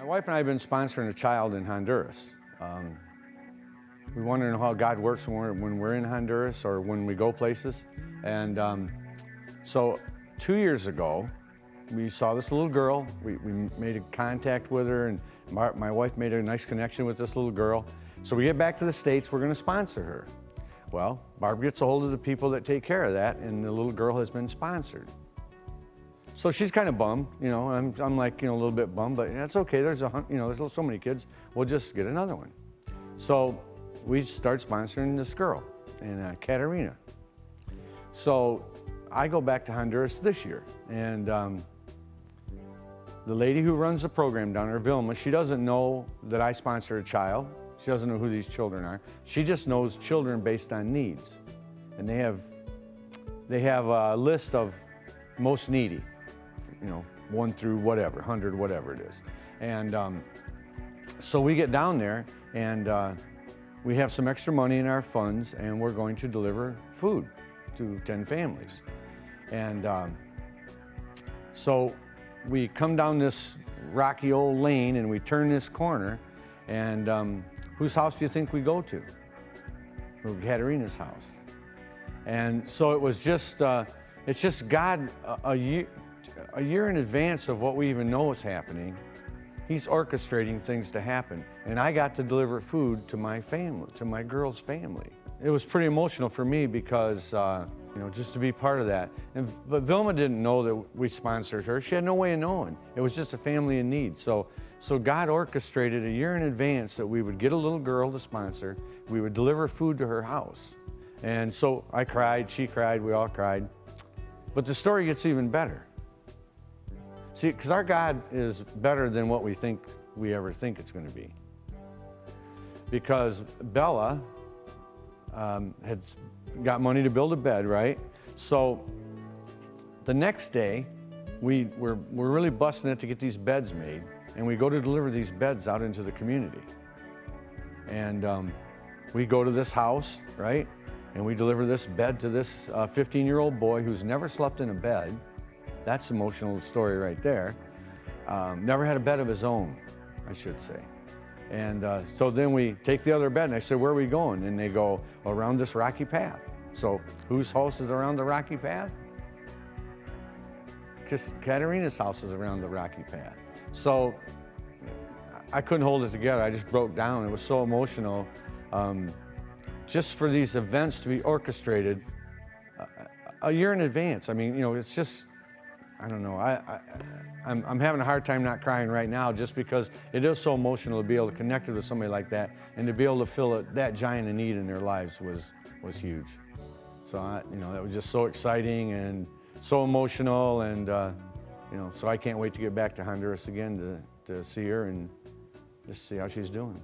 wife and I have been sponsoring a child in Honduras. We want to know how God works when we're in Honduras or when we go places. And so 2 years ago, we saw this little girl. We made a contact with her, and my wife made a nice connection with this little girl. So we get back to the States, we're going to sponsor her. Well, Barb gets a hold of the people that take care of that, and the little girl has been sponsored. So she's kind of bummed, you know. I'm like, you know, a little bit bummed, but that's okay. There's so many kids. We'll just get another one. So we start sponsoring this girl, and Katerina. So I go back to Honduras this year, and the lady who runs the program down there, Vilma, she doesn't know that I sponsor a child. She doesn't know who these children are. She just knows children based on needs, and they have a list of most needy. You know, 1 through whatever, 100, whatever it is. And so we get down there, and we have some extra money in our funds, and we're going to deliver food to 10 families. And so we come down this rocky old lane, and we turn this corner, and whose house do you think we go to? Well, Katerina's house. And so it was just, it's just God, a year in advance of what we even know is happening, He's orchestrating things to happen. And I got to deliver food to my family, to my girl's family. It was pretty emotional for me because, you know, just to be part of that. But Vilma didn't know that we sponsored her. She had no way of knowing. It was just a family in need. So God orchestrated a year in advance that we would get a little girl to sponsor. We would deliver food to her house. And so I cried, she cried, we all cried. But the story gets even better. See, because our God is better than what we ever think it's going to be. Because Bella had got money to build a bed, right? So the next day, we're really busting it to get these beds made, and we go to deliver these beds out into the community. And we go to this house, right? And we deliver this bed to this 15-year-old boy who's never slept in a bed. That's an emotional story right there. Never had a bed of his own, I should say. And so then we take the other bed, and I said, where are we going? And they go, around this rocky path. So whose house is around the rocky path? Because Katerina's house is around the rocky path. So I couldn't hold it together. I just broke down. It was so emotional. Just for these events to be orchestrated a year in advance. I mean, you know, it's just, I don't know. I'm having a hard time not crying right now just because it is so emotional to be able to connect with somebody like that and to be able to fill that giant of need in their lives was huge. So, you know, that was just so exciting and so emotional, and, you know, so I can't wait to get back to Honduras again to see her and just see how she's doing.